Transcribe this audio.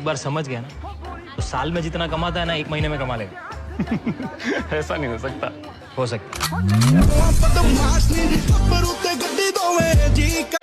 एक बार समझ गया ना तो साल में जितना कमाता है ना 1 महीने में कमा लेगा। ऐसा नहीं हो सकता। हो सकता है।